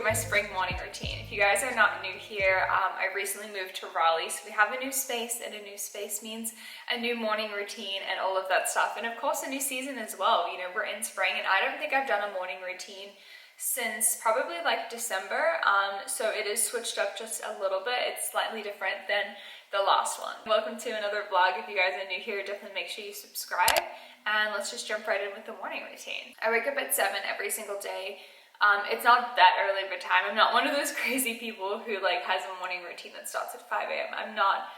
my spring morning routine. If you guys are not new here, I recently moved to Raleigh, so we have a new space, and a new space means a new morning routine and all of that stuff. And of course a new season as well. You know, we're in spring and I don't think I've done a morning routine since probably like December. So it is switched up just a little bit. It's slightly different than the last one. Welcome to another vlog. If you guys are new here, definitely make sure you subscribe, and let's just jump right in with the morning routine. I wake up at 7 every single day. It's not that early of a time. I'm not one of those crazy people who like has a morning routine that starts at 5 a.m. I'm not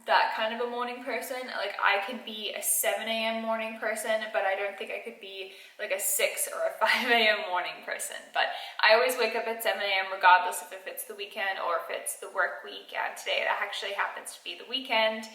that kind of a morning person. Like I could be a 7 a.m. morning person, but I don't think I could be like a 6 or a 5 a.m. morning person. But I always wake up at 7 a.m. regardless of if it's the weekend or if it's the work week, and today it actually happens to be the weekend.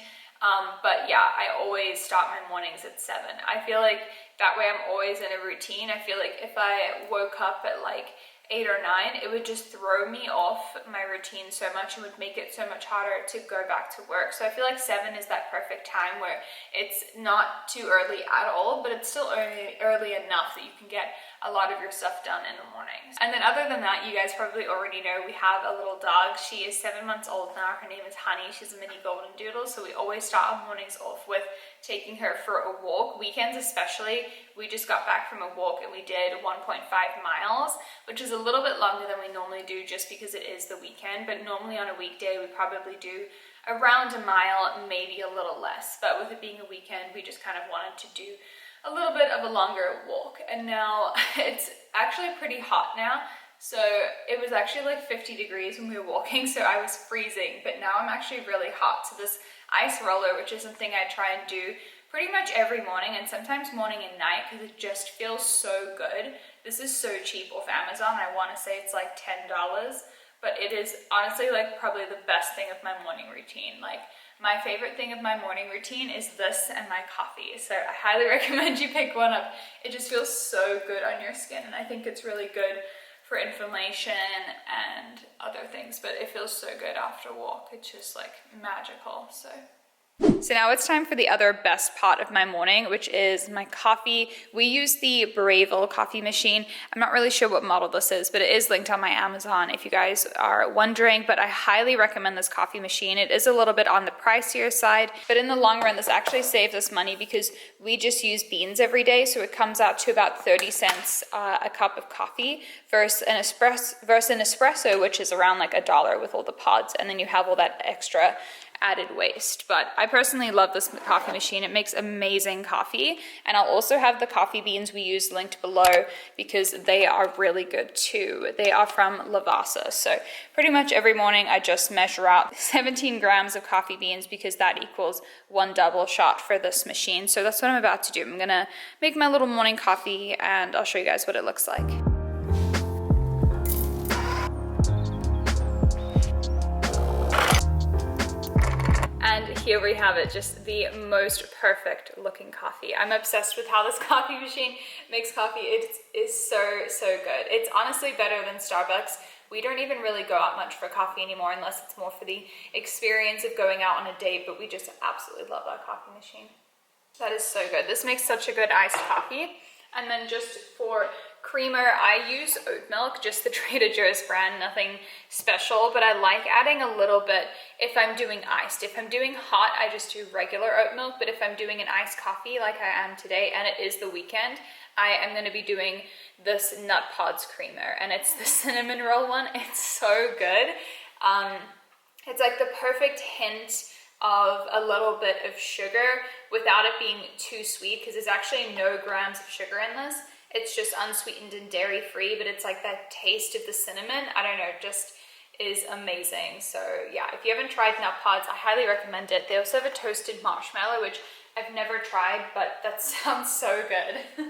But yeah, I always start my mornings at 7. I feel like that way I'm always in a routine. I feel like if I woke up at like 8 or 9, it would just throw me off my routine so much and would make it so much harder to go back to work. So I feel like 7 is that perfect time where it's not too early at all, but it's still early enough that you can get a lot of your stuff done in the mornings. And then other than that, you guys probably already know we have a little dog. She is 7 months old now. Her name is Honey. She's a mini golden doodle. So we always start our mornings off with taking her for a walk. Weekends especially, we just got back from a walk and we did 1.5 miles, which is a little bit longer than we normally do just because it is the weekend. But normally on a weekday, we probably do around a mile, maybe a little less. But with it being a weekend, we just kind of wanted to do a little bit of a longer walk. And now it's actually pretty hot now. So it was actually like 50 degrees when we were walking, so I was freezing, but now I'm actually really hot. So this ice roller, which is something I try and do pretty much every morning and sometimes morning and night because it just feels so good. This is so cheap off Amazon. I want to say it's like $10, but it is honestly like probably the best thing of my morning routine. Like my favorite thing of my morning routine is this and my coffee. So I highly recommend you pick one up. It just feels so good on your skin, and I think it's really good for inflammation and other things, but it feels so good after a walk. It's just like magical. So now it's time for the other best part of my morning, which is my coffee. We use the Breville coffee machine. I'm not really sure what model this is, but it is linked on my Amazon if you guys are wondering, but I highly recommend this coffee machine. It is a little bit on the pricier side, but in the long run, this actually saves us money because we just use beans every day. So it comes out to about 30 cents a cup of coffee versus an espresso, which is around like $1 with all the pods. And then you have all that extra added waste. But I personally love this coffee machine. It makes amazing coffee, and I'll also have the coffee beans we use linked below because they are really good too. They are from Lavasa. So pretty much every morning I just measure out 17 grams of coffee beans because that equals 1 double shot for this machine. So that's what I'm about to do. I'm gonna make my little morning coffee and I'll show you guys what it looks like. And here we have it, just the most perfect looking coffee. I'm obsessed with how this coffee machine makes coffee. It is so good. It's honestly better than Starbucks. We don't even really go out much for coffee anymore unless it's more for the experience of going out on a date, but we just absolutely love our coffee machine. That is so good. This makes such a good iced coffee. And then just for creamer, I use oat milk, just the Trader Joe's brand, nothing special, but I like adding a little bit if I'm doing iced. If I'm doing hot, I just do regular oat milk, but if I'm doing an iced coffee like I am today, and it is the weekend, I am going to be doing this Nut Pods creamer, and it's the cinnamon roll one. It's so good. It's like the perfect hint of a little bit of sugar without it being too sweet, because there's actually no grams of sugar in this. It's just unsweetened and dairy free, but it's like that taste of the cinnamon. I don't know, just is amazing. So yeah, if you haven't tried Nut Pods, I highly recommend it. They also have a toasted marshmallow, which I've never tried, but that sounds so good.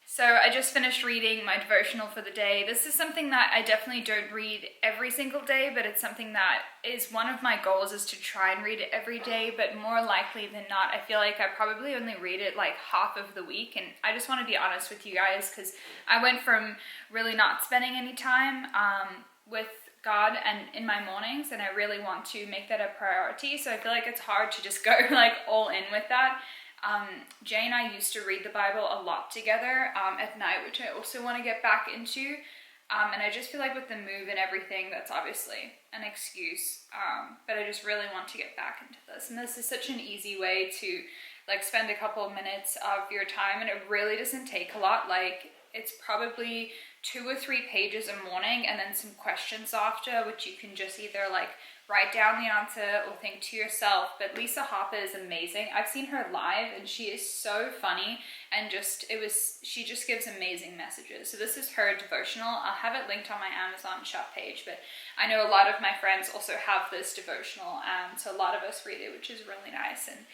So I just finished reading my devotional for the day. This is something that I definitely don't read every single day, but it's something that is one of my goals, is to try and read it every day, but more likely than not, I feel like I probably only read it like half of the week. And I just want to be honest with you guys, because I went from really not spending any time with God and in my mornings, and I really want to make that a priority. So I feel like it's hard to just go like all in with that. Jay and I used to read the Bible a lot together at night, which I also want to get back into. And I just feel like with the move and everything, that's obviously an excuse. But I just really want to get back into this. And this is such an easy way to like spend a couple of minutes of your time, and it really doesn't take a lot. Like, it's probably 2 or 3 pages a morning and then some questions after, which you can just either like write down the answer or think to yourself. But Lisa Harper is amazing. I've seen her live and she is so funny, and she just gives amazing messages. So this is her devotional. I'll have it linked on my Amazon shop page, but I know a lot of my friends also have this devotional, so a lot of us read it, which is really nice. And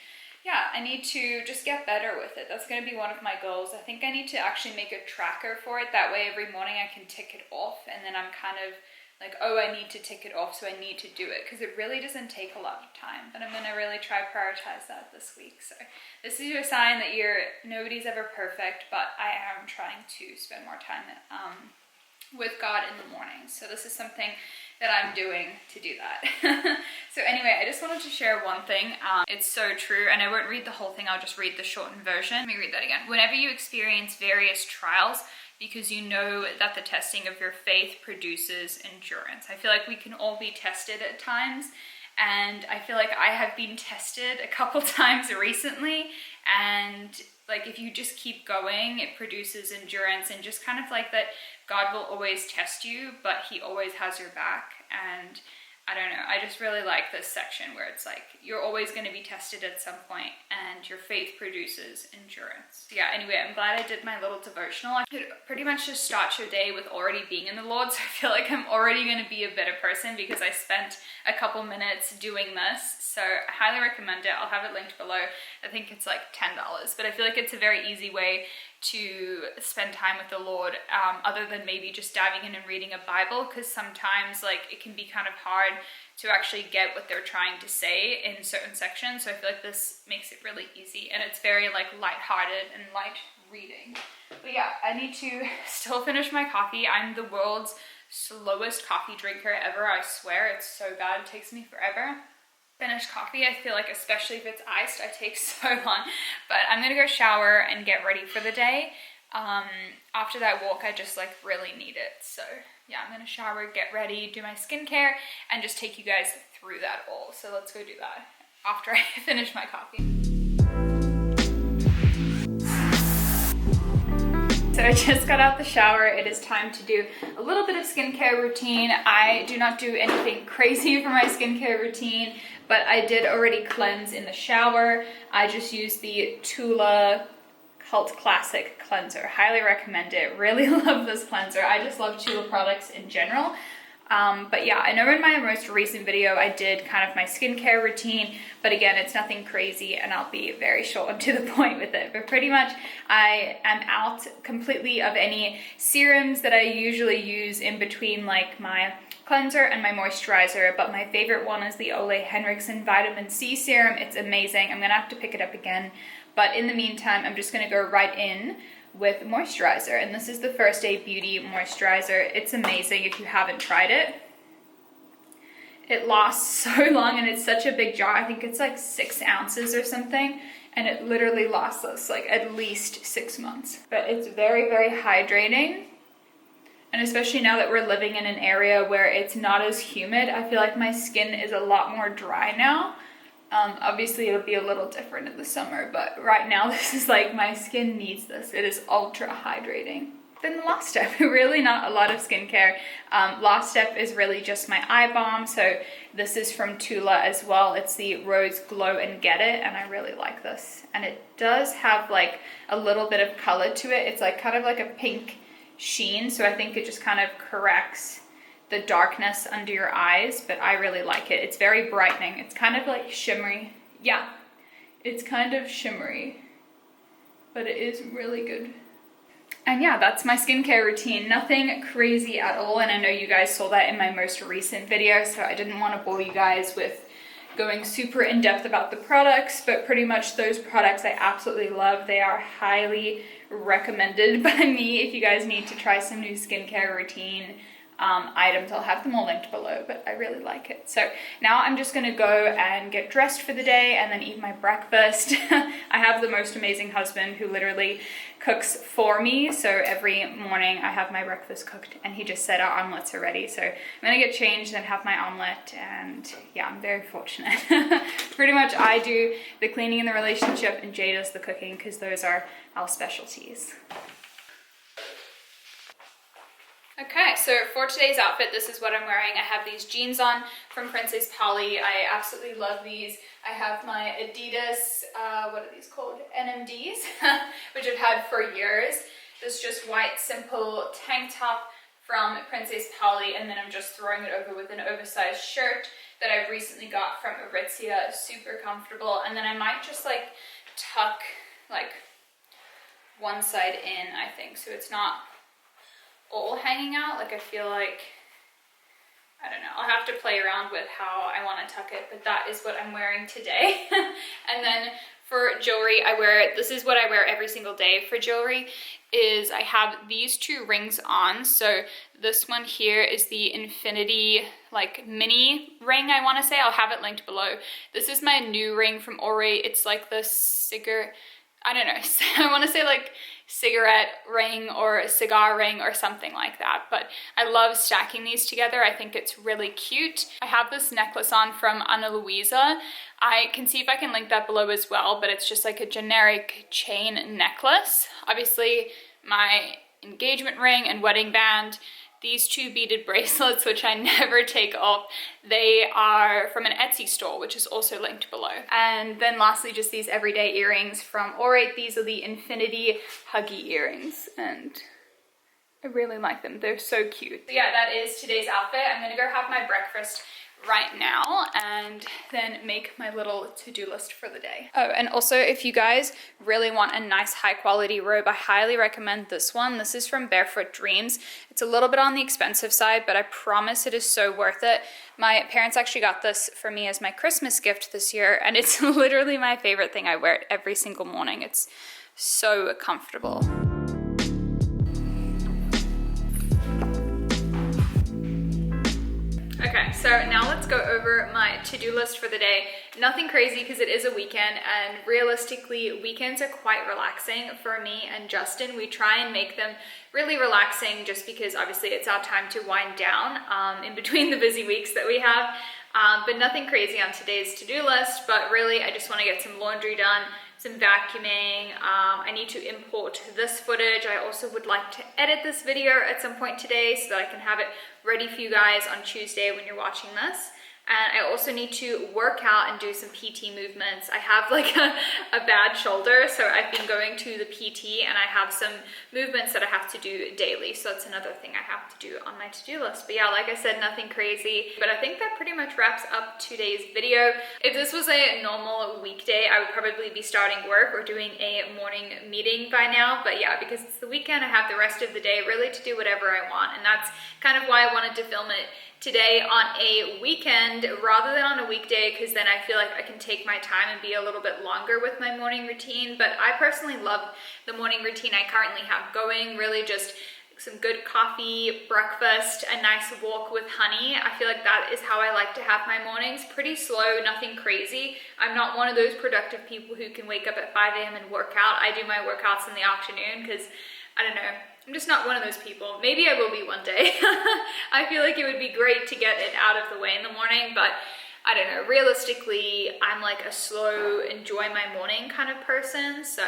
yeah, I need to just get better with it. That's going to be one of my goals. I think I need to actually make a tracker for it. That way every morning I can tick it off, and then I'm kind of like, oh, I need to tick it off, so I need to do it, because it really doesn't take a lot of time. But I'm going to really try to prioritize that this week. So this is your sign that nobody's ever perfect, but I am trying to spend more time with God in the morning. So this is something that I'm doing to do that. So anyway, I just wanted to share one thing. It's so true, and I won't read the whole thing, I'll just read the shortened version. Let me read that again. Whenever you experience various trials, because you know that the testing of your faith produces endurance. I feel like we can all be tested at times, and I feel like I have been tested a couple times recently, and like if you just keep going, it produces endurance, and just kind of like that God will always test you, but he always has your back. And I don't know, I just really like this section where it's like, you're always going to be tested at some point, and your faith produces endurance. Yeah, anyway, I'm glad I did my little devotional. I could pretty much just start your day with already being in the Lord, so I feel like I'm already going to be a better person because I spent a couple minutes doing this. So I highly recommend it. I'll have it linked below. I think it's like $10, but I feel like it's a very easy way to spend time with the Lord, other than maybe just diving in and reading a Bible, because sometimes like it can be kind of hard to actually get what they're trying to say in certain sections. So I feel like this makes it really easy, and it's very like lighthearted and light reading. But yeah, I need to still finish my coffee. I'm the world's slowest coffee drinker ever. I swear, it's so bad. It takes me forever. Finish coffee. I feel like, especially if it's iced, I take so long. But I'm gonna go shower and get ready for the day. After that walk, I just like really need it. So yeah, I'm gonna shower, get ready, do my skincare, and just take you guys through that all. So let's go do that after I finish my coffee. So I just got out the shower. It is time to do a little bit of skincare routine. I do not do anything crazy for my skincare routine, but I did already cleanse in the shower. I just used the Tula Cult Classic Cleanser. Highly recommend it. Really love this cleanser. I just love Tula products in general. But yeah, I know in my most recent video I did kind of my skincare routine, but again, it's nothing crazy, and I'll be very short and to the point with it. But pretty much I am out completely of any serums that I usually use in between like my cleanser and my moisturizer, but my favorite one is the Ole Henriksen Vitamin C Serum. It's amazing. I'm gonna have to pick it up again, but in the meantime, I'm just gonna go right in with moisturizer, and this is the First Aid Beauty moisturizer. It's amazing if you haven't tried it. It lasts so long, and it's such a big jar. I think it's like 6 ounces or something, and it literally lasts us like at least 6 months. But it's very, very hydrating, and especially now that we're living in an area where it's not as humid, I feel like my skin is a lot more dry now. Obviously it'll be a little different in the summer, but right now this is like, my skin needs this. It is ultra hydrating. Then the last step, really not a lot of skincare. Last step is really just my eye balm. So this is from Tula as well. It's the Rose Glow and Get It, and I really like this. And it does have like a little bit of color to it. It's like kind of like a pink sheen, so I think it just kind of corrects the darkness under your eyes, but I really like it. It's very brightening. It's kind of like shimmery. Yeah, it's kind of shimmery, but it is really good. And yeah, that's my skincare routine. Nothing crazy at all, and I know you guys saw that in my most recent video, so I didn't want to bore you guys with going super in depth about the products, but pretty much those products I absolutely love. They are highly recommended by me if you guys need to try some new skincare routine. items. I'll have them all linked below, but I really like it. So now I'm just gonna go and get dressed for the day and then eat my breakfast. I have the most amazing husband who literally cooks for me. So every morning I have my breakfast cooked and he just said our omelets are ready. So I'm gonna get changed and have my omelet, and yeah, I'm very fortunate. Pretty much I do the cleaning in the relationship and Jay does the cooking because those are our specialties. Okay, so for today's outfit, this is what I'm wearing. I have these jeans on from Princess Polly. I absolutely love these. I have my Adidas, what are these called? NMDs, which I've had for years. This just white, simple tank top from Princess Polly, and then I'm just throwing it over with an oversized shirt that I've recently got from Aritzia. Super comfortable. And then I might just like tuck like one side in, I think, so it's not all hanging out. Like I feel like, I don't know, I'll have to play around with how I want to tuck it, but that is what I'm wearing today. And then for jewelry, this is what I wear every single day for jewelry, is I have these two rings on. So this one here is the infinity like mini ring, I want to say. I'll have it linked below. This is my new ring from Ori. It's like the I don't know, I want to say like cigarette ring or a cigar ring or something like that, but I love stacking these together. I think it's really cute. I have this necklace on from Ana Luisa. I can see if I can link that below as well, but it's just like a generic chain necklace. Obviously my engagement ring and wedding band, these two beaded bracelets, which I never take off, they are from an Etsy store, which is also linked below. And then lastly, just these everyday earrings from Orate. These are the Infinity Huggy earrings, and I really like them. They're so cute. So yeah, that is today's outfit. I'm gonna go have my breakfast right now and then make my little to-do list for the day. Oh, and also if you guys really want a nice high quality robe, I highly recommend this one. This is from Barefoot Dreams. It's a little bit on the expensive side, but I promise it is so worth it. My parents actually got this for me as my Christmas gift this year, and it's literally my favorite thing. I wear it every single morning. It's so comfortable. Okay, so now let's go over my to-do list for the day. Nothing crazy because it is a weekend, and realistically, weekends are quite relaxing for me and Justin. We try and make them really relaxing just because obviously it's our time to wind down in between the busy weeks that we have. But nothing crazy on today's to-do list, but really I just want to get some laundry done, some vacuuming. I need to import this footage. I also would like to edit this video at some point today so that I can have it ready for you guys on Tuesday when you're watching this. And I also need to work out and do some PT movements. I have like a bad shoulder, so I've been going to the PT and I have some movements that I have to do daily. So that's another thing I have to do on my to-do list. But yeah, like I said, nothing crazy. But I think that pretty much wraps up today's video. If this was a normal weekday, I would probably be starting work or doing a morning meeting by now. But yeah, because it's the weekend, I have the rest of the day really to do whatever I want. And that's kind of why I wanted to film it today on a weekend rather than on a weekday, because then I feel like I can take my time and be a little bit longer with my morning routine. But I personally love the morning routine I currently have going. Really just some good coffee, breakfast, a nice walk with honey. I feel like that is how I like to have my mornings. Pretty slow, nothing crazy. I'm not one of those productive people who can wake up at 5 a.m. and work out. I do my workouts in the afternoon because, I don't know, I'm just not one of those people. Maybe I will be one day. I feel like it would be great to get it out of the way in the morning, but I don't know. Realistically, I'm like a slow, enjoy my morning kind of person, so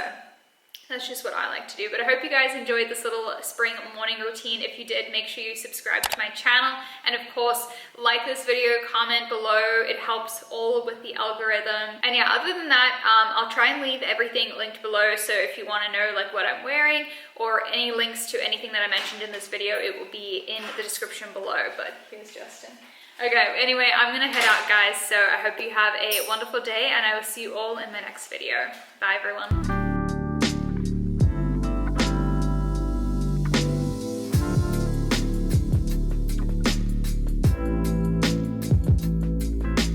that's just what I like to do. But I hope you guys enjoyed this little spring morning routine. If you did, make sure you subscribe to my channel. And of course, like this video, comment below. It helps all with the algorithm. And yeah, other than that, I'll try and leave everything linked below. So if you want to know like what I'm wearing or any links to anything that I mentioned in this video, it will be in the description below. But here's Justin. Okay, anyway, I'm gonna head out, guys. So I hope you have a wonderful day and I will see you all in my next video. Bye, everyone.